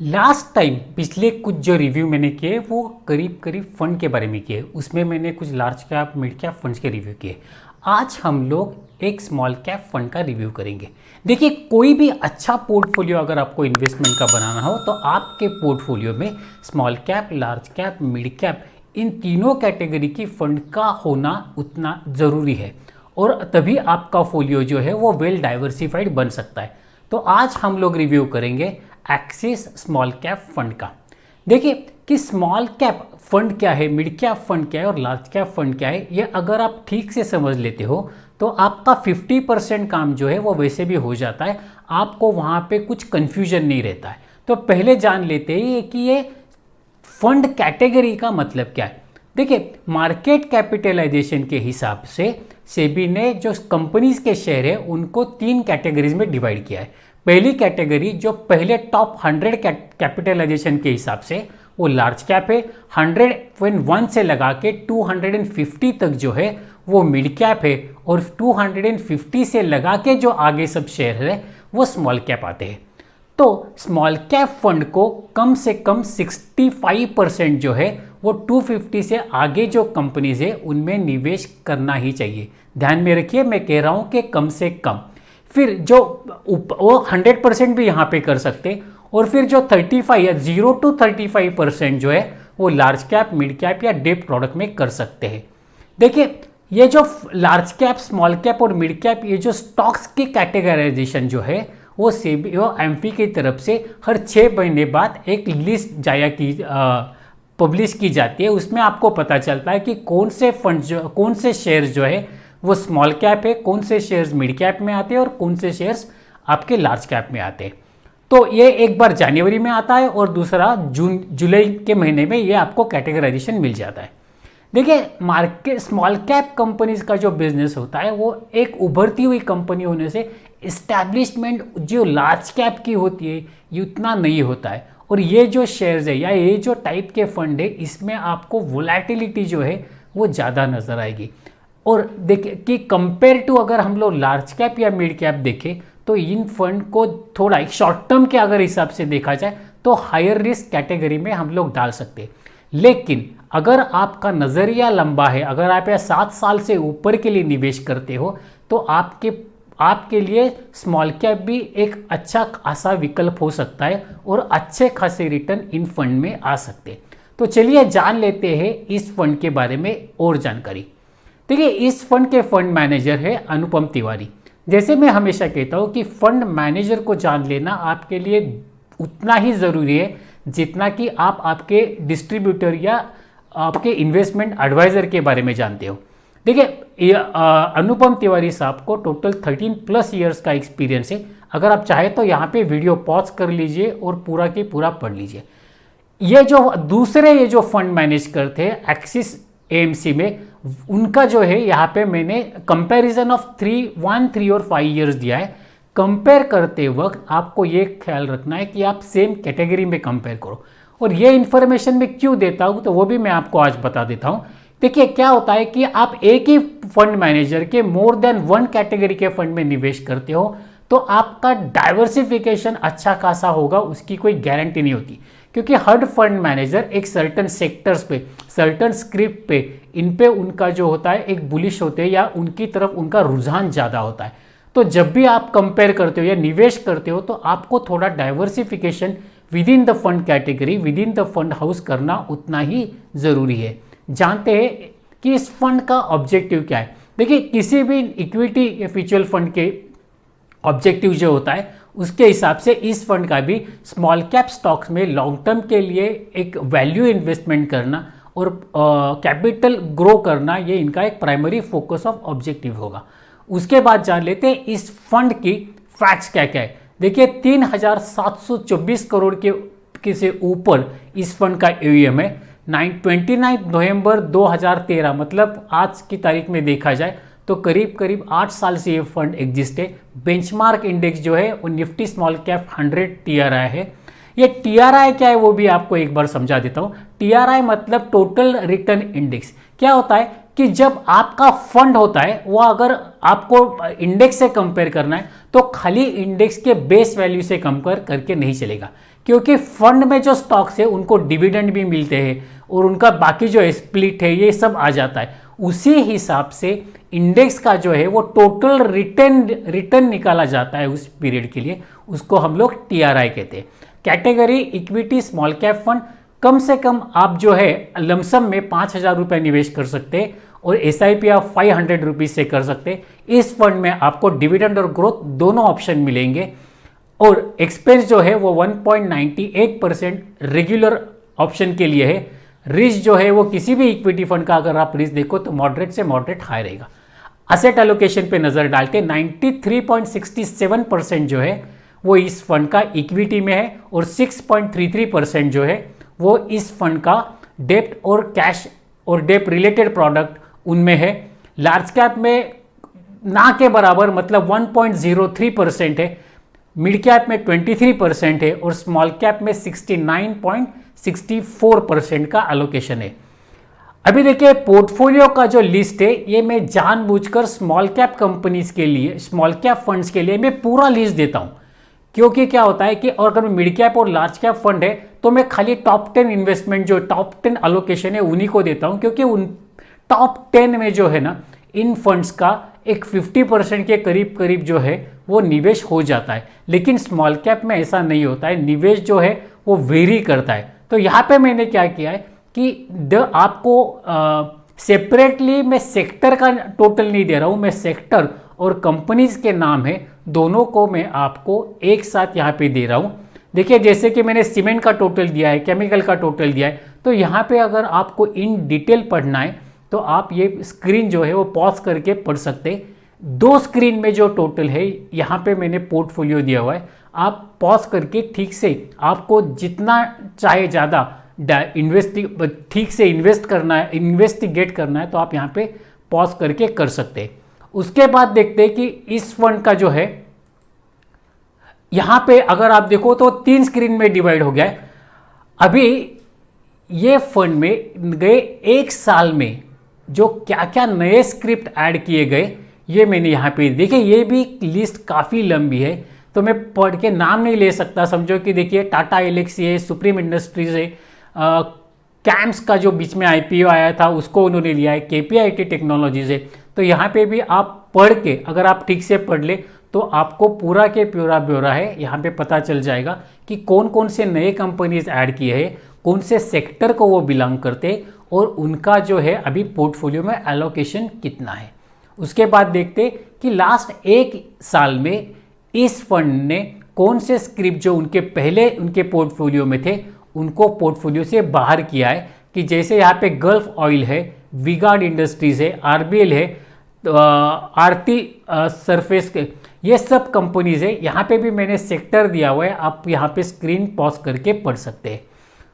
Last time पिछले कुछ जो रिव्यू मैंने किए वो करीब करीब फंड के बारे में किए। उसमें मैंने कुछ large cap mid cap funds के रिव्यू किए। आज हम लोग एक स्मॉल कैप फंड का रिव्यू करेंगे। देखिए, कोई भी अच्छा पोर्टफोलियो अगर आपको इन्वेस्टमेंट का बनाना हो तो आपके पोर्टफोलियो में small cap, large cap, mid cap, इन तीनों कैटेगरी की फंड का होना उतना ज़रूरी है और तभी आपका फोलियो जो है वो वेल डाइवर्सिफाइड बन सकता है। तो आज हम लोग रिव्यू करेंगे एक्सिस स्मॉल कैप फंड का। देखिए कि स्मॉल कैप फंड क्या है, मिड कैप फंड क्या है और लार्ज कैप फंड क्या है, ये अगर आप ठीक से समझ लेते हो तो आपका 50% काम जो है वो वैसे भी हो जाता है। आपको वहाँ पे कुछ कंफ्यूजन नहीं रहता है। तो पहले जान लेते हैं कि ये फंड कैटेगरी का मतलब क्या है। देखिए, मार्केट कैपिटलाइजेशन के हिसाब से सेबी ने जो कंपनीज के शेयर है उनको 3 कैटेगरीज में डिवाइड किया है। पहली कैटेगरी जो पहले टॉप 100 कैपिटलाइजेशन के हिसाब से वो लार्ज कैप है, 100.1 से लगा के 250 तक जो है वो मिड कैप है और 250 से लगा के जो आगे सब शेयर है वो स्मॉल कैप आते हैं। तो स्मॉल कैप फंड को कम से कम 65% जो है वो 250 से आगे जो कंपनीज है उनमें निवेश करना ही चाहिए। ध्यान में रखिए, मैं कह रहा हूं कि कम से कम। फिर जो वो 100% भी यहाँ पे कर सकते और फिर जो 35 या 0 to 35% जो है वो लार्ज कैप, मिड कैप या डेप प्रोडक्ट में कर सकते हैं। देखिए, ये जो लार्ज कैप, स्मॉल कैप और मिड कैप, ये जो स्टॉक्स की कैटेगराइजेशन जो है वो सेबी और एमपी की तरफ से हर 6 महीने बाद एक लिस्ट जाया की पब्लिश की जाती है। उसमें आपको पता चलता है कि कौन से फंड जो, कौन से शेयर्स जो है वो स्मॉल कैप है, कौन से शेयर्स मिड कैप में आते हैं और कौन से शेयर्स आपके लार्ज कैप में आते हैं। तो ये एक बार जनवरी में आता है और दूसरा जुलाई के महीने में ये आपको कैटेगराइजेशन मिल जाता है। देखिए, मार्केट स्मॉल कैप कंपनीज का जो बिजनेस होता है वो एक उभरती हुई कंपनी होने से इस्टेब्लिशमेंट जो लार्ज कैप की होती है ये उतना नहीं होता है। और ये जो शेयर्स है या ये जो टाइप के फंड है इसमें आपको वोलेटिलिटी जो है वो ज़्यादा नजर आएगी। और देखिए कि कंपेयर टू अगर हम लोग लार्ज कैप या मिड कैप देखें तो इन फंड को थोड़ा शॉर्ट टर्म के अगर हिसाब से देखा जाए तो हायर रिस्क कैटेगरी में हम लोग डाल सकते हैं। लेकिन अगर आपका नज़रिया लंबा है, अगर आप 7 साल से ऊपर के लिए निवेश करते हो तो आपके लिए स्मॉल कैप भी एक अच्छा खासा विकल्प हो सकता है और अच्छे खासे रिटर्न इन फंड में आ सकते हैं। तो चलिए जान लेते हैं इस फंड के बारे में और जानकारी। देखिए, इस फंड के फंड मैनेजर है अनुपम तिवारी। जैसे मैं हमेशा कहता हूँ कि फंड मैनेजर को जान लेना आपके लिए उतना ही ज़रूरी है जितना कि आप आपके डिस्ट्रीब्यूटर या आपके इन्वेस्टमेंट एडवाइज़र के बारे में जानते हो। देखिए, अनुपम तिवारी साहब को टोटल 13+ ईयर्स का एक्सपीरियंस है। अगर आप चाहें तो यहाँ पे वीडियो पॉज कर लीजिए और पूरा के पूरा पढ़ लीजिए। ये जो फंड मैनेज करते हैं एक्सिस एएमसी में, उनका जो है यहाँ पे मैंने कंपैरिजन ऑफ 1, 3 और 5 ईयर्स दिया है। कंपेयर करते वक्त आपको ये ख्याल रखना है कि आप सेम कैटेगरी में कंपेयर करो। और ये इन्फॉर्मेशन मैं क्यों देता हूँ तो वो भी मैं आपको आज बता देता हूँ। देखिए, क्या होता है कि आप एक ही फंड मैनेजर के मोर देन 1 कैटेगरी के फंड में निवेश करते हो तो आपका डाइवर्सिफिकेशन अच्छा खासा होगा, उसकी कोई गारंटी नहीं होती। क्योंकि हर फंड मैनेजर एक सर्टन सेक्टर्स पे, सर्टन स्क्रिप्ट पे, इन पे उनका जो होता है एक बुलिश होते हैं या उनकी तरफ उनका रुझान ज़्यादा होता है। तो जब भी आप कंपेयर करते हो या निवेश करते हो तो आपको थोड़ा diversification with in the fund category, with in the fund house करना उतना ही ज़रूरी है। जानते हैं कि इस फंड का ऑब्जेक्टिव क्या है। देखिए, किसी भी इक्विटी या म्यूचुअल फंड के ऑब्जेक्टिव जो होता है उसके हिसाब से इस फंड का भी स्मॉल कैप स्टॉक्स में लॉन्ग टर्म के लिए एक वैल्यू इन्वेस्टमेंट करना और कैपिटल ग्रो करना, ये इनका एक प्राइमरी फोकस ऑफ ऑब्जेक्टिव होगा। उसके बाद जान लेते हैं इस फंड की फैक्ट्स क्या क्या है। देखिए, 3,724 करोड़ के से ऊपर इस फंड का AUM है। 29 नवंबर 2013 मतलब आज की तारीख में देखा जाए तो करीब करीब 8 साल से ये फंड एग्जिस्ट है। बेंचमार्क इंडेक्स जो है वो निफ्टी स्मॉल कैप 100 TRI है। ये TRI क्या है वो भी आपको एक बार समझा देता हूँ। TRI मतलब टोटल रिटर्न इंडेक्स। क्या होता है कि जब आपका फंड होता है वो अगर आपको इंडेक्स से कंपेयर करना है तो खाली इंडेक्स के बेस वैल्यू से कंपेयर करके नहीं चलेगा, क्योंकि फंड में जो स्टॉक्स है उनको डिविडेंड भी मिलते हैं और उनका बाकी जो स्प्लिट है ये सब आ जाता है। उसी हिसाब से इंडेक्स का जो है वो टोटल रिटर्न निकाला जाता है उस पीरियड के लिए, उसको हम लोग TRI कहते हैं। Category equity small cap fund, कम से कम आप जो है लमसम में 5,000 रुपये निवेश कर सकते हैं और SIP आप 500 रुपीज़ से कर सकते हैं। इस फंड में आपको डिविडेंड और ग्रोथ दोनों ऑप्शन मिलेंगे और एक्सपेंस जो है वो 1.98% रेगुलर ऑप्शन के लिए है। रिस्क जो है वो किसी भी इक्विटी फंड का अगर आप रिस्क देखो तो मॉडरेट से मॉडरेट हाई रहेगा। असेट एलोकेशन पे नजर डालते 93.67% जो है वो इस फंड का इक्विटी में है और 6.33% जो है वो इस फंड का डेप्ट और कैश और डेप्ट रिलेटेड प्रोडक्ट उनमें है। लार्ज कैप में ना के बराबर मतलब 1.03% है, मिड कैप में 23% है और स्मॉल कैप में 69.64% का एलोकेशन है। अभी देखिए पोर्टफोलियो का जो लिस्ट है ये मैं जानबूझकर स्मॉल कैप कंपनीज के लिए, स्मॉल कैप फंड्स के लिए मैं पूरा लिस्ट देता हूं, क्योंकि क्या होता है कि और अगर मिड कैप और लार्ज कैप फंड है तो मैं खाली टॉप 10 इन्वेस्टमेंट जो टॉप 10 एलोकेशन है उन्हीं को देता हूं, क्योंकि उन टॉप 10 में जो है ना इन फंड्स का एक 50% के करीब करीब जो है वो निवेश हो जाता है। लेकिन स्मॉल कैप में ऐसा नहीं होता है, निवेश जो है वो वेरी करता है। तो यहाँ पे मैंने क्या किया है कि आपको सेपरेटली मैं सेक्टर का टोटल नहीं दे रहा हूँ, मैं सेक्टर और कंपनीज के नाम है दोनों को मैं आपको एक साथ यहाँ पे दे रहा हूँ। देखिए जैसे कि मैंने सीमेंट का टोटल दिया है, केमिकल का टोटल दिया है, तो यहाँ पे अगर आपको इन डिटेल पढ़ना है तो आप ये स्क्रीन जो है वो पॉज करके पढ़ सकते हैं। 2 स्क्रीन में जो टोटल है यहाँ पे मैंने पोर्टफोलियो दिया हुआ है, आप पॉज करके ठीक से आपको जितना चाहे ज़्यादा ठीक से इन्वेस्ट करना है, इन्वेस्टिगेट करना है तो आप यहाँ पे पॉज करके कर सकते हैं। उसके बाद देखते हैं कि इस फंड का जो है यहाँ पे अगर आप देखो तो 3 स्क्रीन में डिवाइड हो गया है। अभी ये फंड में गए 1 साल में जो क्या क्या नए स्क्रिप्ट ऐड किए गए ये मैंने यहाँ पे देखिए, ये भी लिस्ट काफ़ी लंबी है तो मैं पढ़ के नाम नहीं ले सकता। समझो कि देखिए टाटा एलेक्सी है, सुप्रीम इंडस्ट्रीज है, कैम्स का जो बीच में IPO आया था उसको उन्होंने लिया है, KPIT टेक्नोलॉजीज है। तो यहाँ पे भी आप पढ़ के अगर आप ठीक से पढ़ ले तो आपको पूरा के पूरा ब्यौरा है यहाँ पे पता चल जाएगा कि कौन कौन से नए कंपनीज ऐड किए हैं, कौन से सेक्टर को वो बिलोंग करते और उनका जो है अभी पोर्टफोलियो में एलोकेशन कितना है। उसके बाद देखते कि लास्ट 1 साल में इस फंड ने कौन से स्क्रिप्ट जो उनके पहले उनके पोर्टफोलियो में थे उनको पोर्टफोलियो से बाहर किया है। कि जैसे यहाँ पे गल्फ ऑयल है, विगार्ड इंडस्ट्रीज है, RBL है, आरती सरफेस के, ये सब कंपनीज है। यहाँ पे भी मैंने सेक्टर दिया हुआ है, आप यहाँ पे स्क्रीन पॉज करके पढ़ सकते हैं।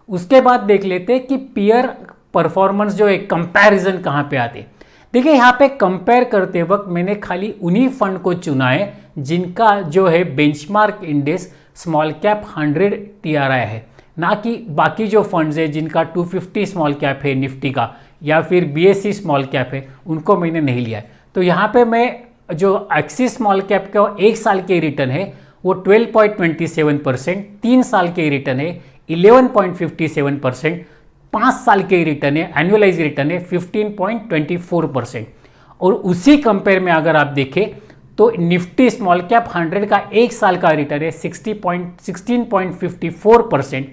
उसके बाद देख लेते हैं कि पीयर परफॉर्मेंस जो है कंपैरिजन कहाँ पे आते। देखिए यहाँ पे कंपेयर करते वक्त मैंने खाली उन्हीं फंड को चुना है जिनका जो है benchmark index small cap 100 TRI है, ना कि बाकी जो फंड्स है जिनका 250 स्मॉल कैप है निफ्टी का या फिर BSE स्मॉल कैप है उनको मैंने नहीं लिया है। तो यहाँ पे मैं जो एक्सिस स्मॉल कैप का 1 साल के रिटर्न है वो 12.27%, 3 साल के रिटर्न है 11.57%, 5 साल के रिटर्न है एनुअलाइज रिटर्न है 15.24%। और उसी कंपेयर में अगर आप देखें तो निफ्टी स्मॉल कैप 100 का 1 साल का रिटर्न है 16.54%,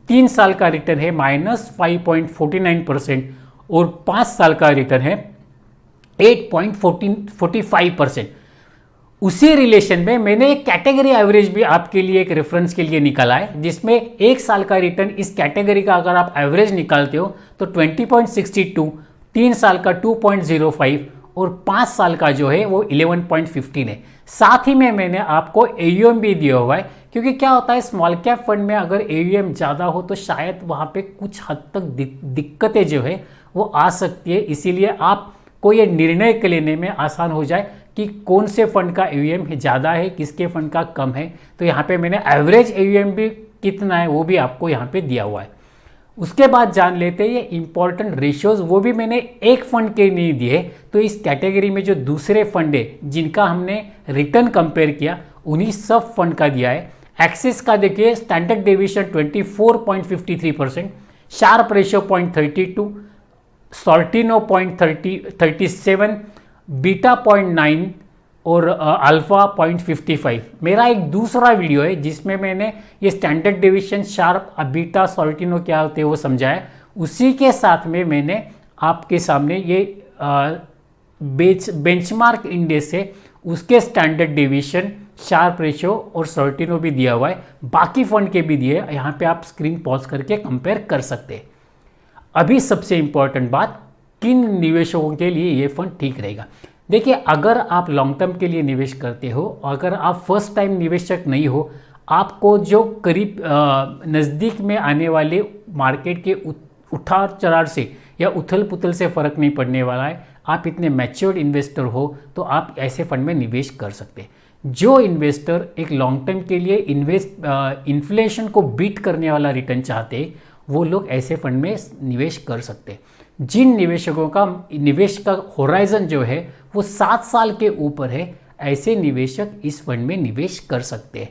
3 साल का रिटर्न है -5.49% और 5 साल का रिटर्न है 8.45%। उसी रिलेशन में मैंने एक कैटेगरी एवरेज भी आपके लिए एक रेफरेंस के लिए निकाला है, जिसमें 1 साल का रिटर्न इस कैटेगरी का अगर आप एवरेज निकालते हो तो 20.62, 3 साल का 2.05 और 5 साल का जो है वो 11.15 है। साथ ही में मैंने आपको AUM भी दिया हुआ है, क्योंकि क्या होता है स्मॉल कैप फंड में अगर AUM ज़्यादा हो तो शायद वहाँ पे कुछ हद तक दिक्कतें जो है वो आ सकती है। इसीलिए आपको ये निर्णय लेने में आसान हो जाए कि कौन से फंड का AUM ज़्यादा है, किसके फंड का कम है। तो यहाँ पे मैंने एवरेज AUM भी कितना है वो भी आपको यहाँ पे दिया हुआ है। उसके बाद जान लेते हैं ये इंपॉर्टेंट रेशियोज, वो भी मैंने एक फंड के नहीं दिए। तो इस कैटेगरी में जो दूसरे फंड है जिनका हमने रिटर्न कंपेयर किया, उन्हीं सब फंड का दिया है। एक्सिस का देखिए, standard deviation 24.53%, Sharpe ratio 0.32, सॉल्टिनो 0.37, beta 0.9 और अल्फा 0.55। मेरा एक दूसरा वीडियो है जिसमें मैंने ये स्टैंडर्ड डेविएशन, शार्प, बीटा, सॉल्टिनो क्या होते हैं वो समझाया। उसी के साथ में मैंने आपके सामने ये बेंचमार्क इंडेक्स है, उसके स्टैंडर्ड डेविएशन, शार्प रेशियो और सॉल्टिनो भी दिया हुआ है, बाकी फंड के भी दिए। यहाँ पे आप स्क्रीन पॉज करके कंपेयर कर सकते हैं। अभी सबसे इंपॉर्टेंट बात, किन निवेशकों के लिए ये फंड ठीक रहेगा। देखिए, अगर आप लॉन्ग टर्म के लिए निवेश करते हो, अगर आप फर्स्ट टाइम निवेशक नहीं हो, आपको जो करीब नज़दीक में आने वाले मार्केट के उतार चढ़ाव से या उथल पुथल से फ़र्क नहीं पड़ने वाला है, आप इतने मैच्योर्ड इन्वेस्टर हो, तो आप ऐसे फंड में निवेश कर सकते हैं। जो इन्वेस्टर एक लॉन्ग टर्म के लिए इन्फ्लेशन को बीट करने वाला रिटर्न चाहते हैं, वो लोग ऐसे फंड में निवेश कर सकते हैं। जिन निवेशकों का निवेश का होराइजन जो है वो 7 साल के ऊपर है, ऐसे निवेशक इस फंड में निवेश कर सकते हैं।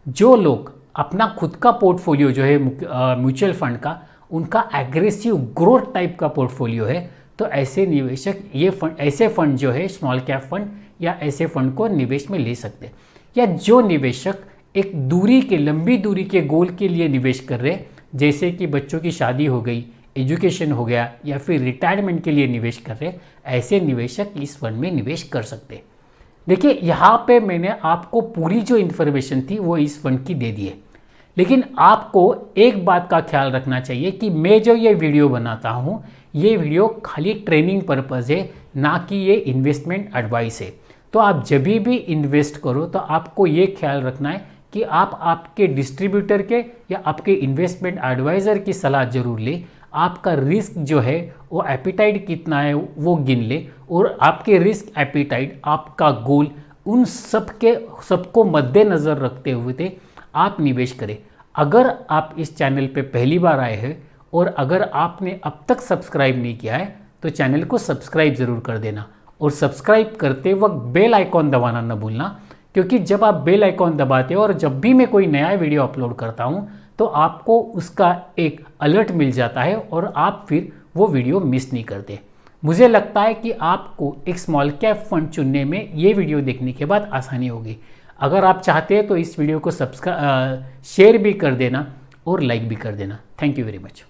जो लोग अपना खुद का पोर्टफोलियो जो है म्यूचुअल फंड का, उनका एग्रेसिव ग्रोथ टाइप का पोर्टफोलियो है, तो ऐसे निवेशक ये फंड, ऐसे फंड जो है स्मॉल कैप फंड या ऐसे फंड को निवेश में ले सकते हैं। या जो निवेशक एक लंबी दूरी के गोल के लिए निवेश कर रहे हैं, जैसे कि बच्चों की शादी हो गई, एजुकेशन हो गया, या फिर रिटायरमेंट के लिए निवेश कर रहे हैं, ऐसे निवेशक इस फंड में निवेश कर सकते हैं। देखिए, यहाँ पे मैंने आपको पूरी जो इन्फॉर्मेशन थी वो इस फंड की दे दी है, लेकिन आपको एक बात का ख्याल रखना चाहिए कि मैं जो ये वीडियो बनाता हूँ, ये वीडियो खाली ट्रेनिंग पर्पज़ है, ना कि ये इन्वेस्टमेंट एडवाइस है। तो आप जब भी इन्वेस्ट करो तो आपको ये ख्याल रखना है कि आप आपके डिस्ट्रीब्यूटर के या आपके इन्वेस्टमेंट एडवाइज़र की सलाह जरूर ले। आपका रिस्क जो है वो एपिटाइट कितना है वो गिन ले, और आपके रिस्क, एपिटाइट, आपका गोल, उन सबको मद्देनज़र रखते हुए आप निवेश करें। अगर आप इस चैनल पे पहली बार आए हैं और अगर आपने अब तक सब्सक्राइब नहीं किया है, तो चैनल को सब्सक्राइब ज़रूर कर देना, और सब्सक्राइब करते वक्त बेल आइकॉन दबाना न भूलना, क्योंकि जब आप बेल आइकॉन दबाते हो और जब भी मैं कोई नया वीडियो अपलोड करता हूं, तो आपको उसका एक अलर्ट मिल जाता है और आप फिर वो वीडियो मिस नहीं करते। मुझे लगता है कि आपको एक स्मॉल कैप फंड चुनने में ये वीडियो देखने के बाद आसानी होगी। अगर आप चाहते हैं तो इस वीडियो को शेयर भी कर देना और लाइक भी कर देना। Thank you very much.